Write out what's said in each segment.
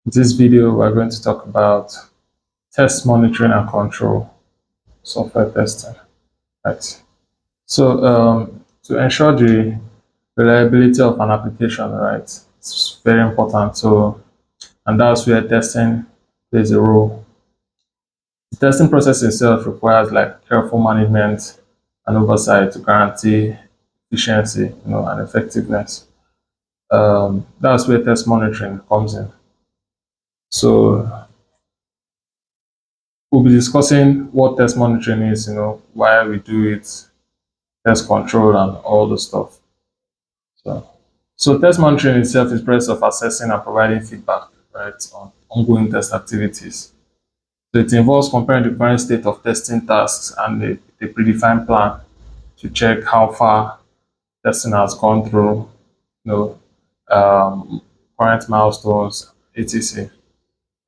In this video, we're going to talk about test monitoring and control, software testing. Right. So, to ensure the reliability of an application, right, it's very important. And that's where testing plays a role. The testing process itself requires like careful management and oversight to guarantee efficiency, and effectiveness. That's where test monitoring comes in. So we'll be discussing what test monitoring is, why we do it, test control, and all the stuff. So, so test monitoring itself is the process of assessing and providing feedback, right, on ongoing test activities. So it involves comparing the current state of testing tasks and the predefined plan to check how far testing has gone through, you know, current milestones, etc.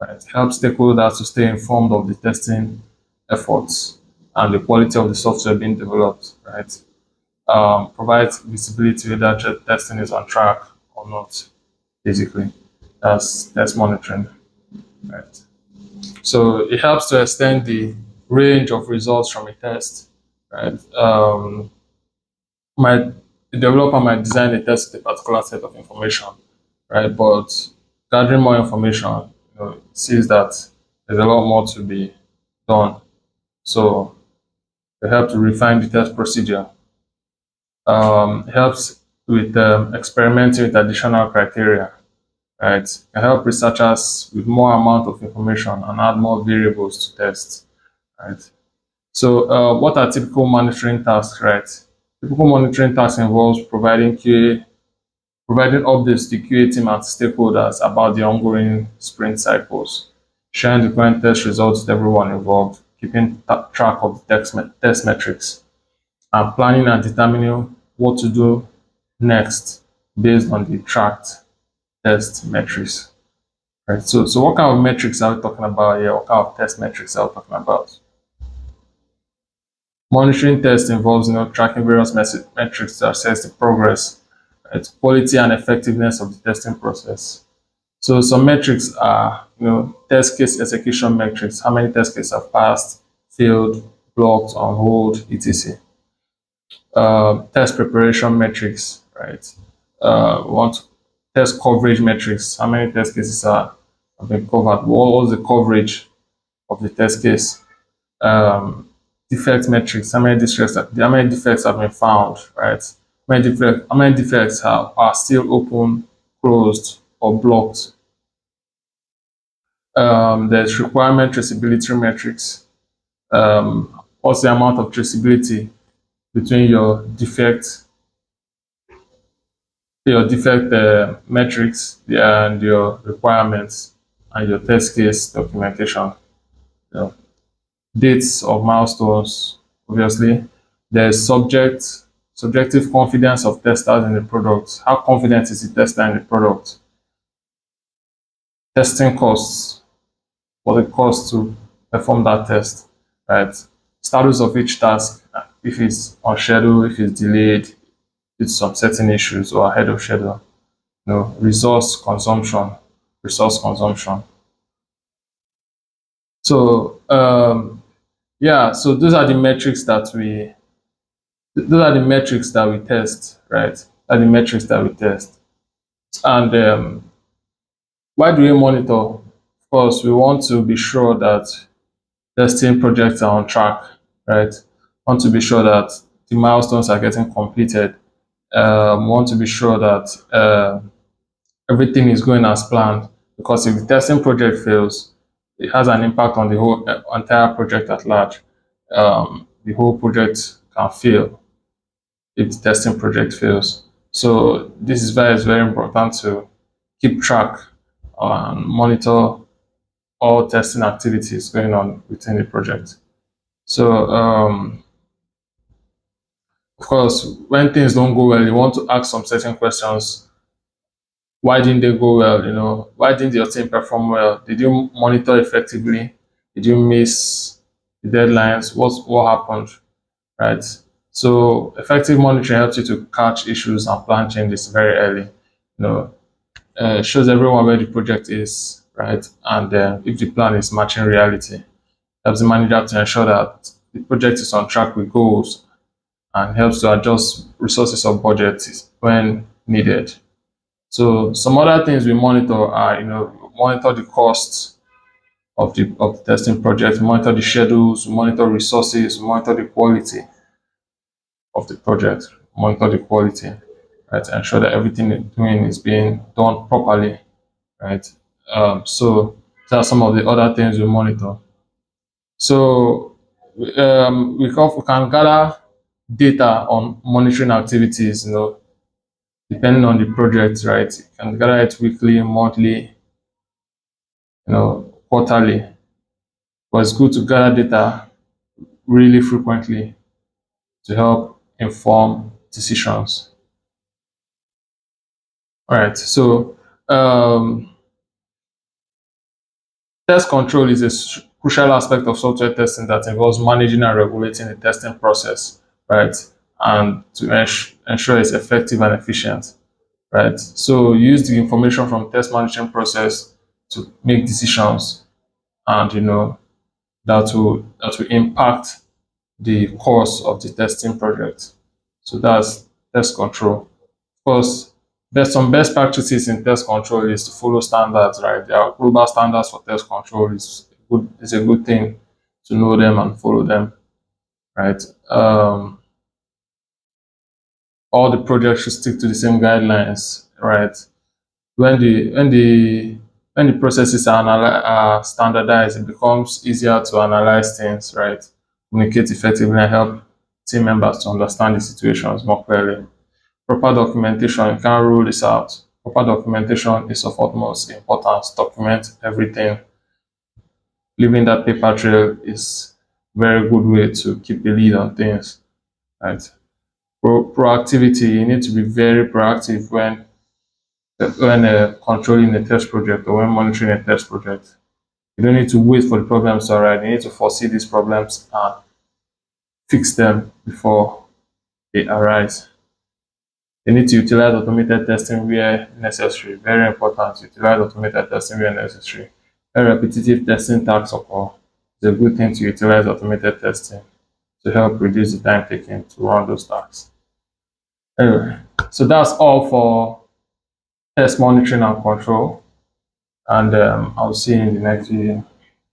Right? It helps stakeholders to stay informed of the testing efforts and the quality of the software being developed, right? Provides visibility whether testing is on track or not, basically. That's test monitoring, right? So it helps to extend the range of results from a test, right? My the developer might design a test with a particular set of information, right? But gathering more information, sees that there's a lot more to be done. So they help to refine the test procedure. Helps with experimenting with additional criteria, right? Can help researchers with more amount of information and add more variables to test, right? So, what are typical monitoring tasks, right? Typical monitoring tasks involves providing updates to QA team and stakeholders about the ongoing sprint cycles, sharing the current test results with everyone involved, keeping track of the test metrics, and planning and determining what to do next based on the tracked test metrics. Right. So what kind of metrics are we talking about here? What kind of test metrics are we talking about? Monitoring test involves tracking various metrics to assess the progress, right, quality and effectiveness of the testing process. So some metrics are test case execution metrics, how many test cases have passed, failed, blocked, on hold, etc. Test preparation metrics, right? We want test coverage metrics, how many test cases have been covered, what was the coverage of the test case. Defect metrics, how many defects have been found, right? How many defects are still open, closed, or blocked. There's requirement traceability metrics. What's the amount of traceability between your defect metrics and your requirements and your test case documentation. You know, dates of milestones, obviously. There's subjective confidence of testers in the product. How confident is the tester in the product? Testing costs, what it costs to perform that test, right? Status of each task, if it's on schedule, if it's delayed, due to some certain issues or ahead of schedule. Resource consumption. So yeah, so those are the metrics that we test, right? Are the metrics that we test. And why do we monitor? Of course, we want to be sure that testing projects are on track, right? Want to be sure that the milestones are getting completed. Want to be sure that everything is going as planned. Because if the testing project fails, it has an impact on the whole entire project at large. The whole project can fail if the testing project fails. So this is why it's very important to keep track and monitor all testing activities going on within the project. So of course, when things don't go well, you want to ask some certain questions. Why didn't they go well? Why didn't your team perform well? Did you monitor effectively? Did you miss the deadlines? What happened? Right. So effective monitoring helps you to catch issues and plan changes very early. Shows everyone where the project is right? And if the plan is matching reality, helps the manager to ensure that the project is on track with goals and helps to adjust resources or budgets when needed. So some other things we monitor are, monitor the costs of the testing project, monitor the schedules, monitor resources, monitor the quality of the project, monitor the quality, right? Ensure that everything you're doing is being done properly, right? So these are some of the other things we monitor. So we can gather data on monitoring activities, depending on the project, right? You can gather it weekly, monthly, quarterly. But it's good to gather data really frequently to help inform decisions. All right. So test control is a crucial aspect of software testing that involves managing and regulating the testing process, right? And to ensure it's effective and efficient, right? So use the information from test management process to make decisions, and that will impact the course of the testing project. So that's test control. Of course, there's some best practices in test control is to follow standards, right? There are global standards for test control. It's a good thing to know them and follow them, right? All the projects should stick to the same guidelines, right? When the processes are standardized, it becomes easier to analyze things, right? Communicate effectively and help team members to understand the situations more clearly. Proper documentation, you can't rule this out. Proper documentation is of utmost importance. Document everything. Leaving that paper trail is a very good way to keep a lead on things, right? Proactivity, you need to be very proactive when controlling a test project or when monitoring a test project. You don't need to wait for the problems to arise. You need to foresee these problems and fix them before they arise. You need to utilize automated testing where necessary. Very important. Utilize automated testing where necessary. When repetitive testing tasks occur, it's a good thing to utilize automated testing to help reduce the time taken to run those tasks. Anyway, so that's all for test monitoring and control. And I'll see you in the next video.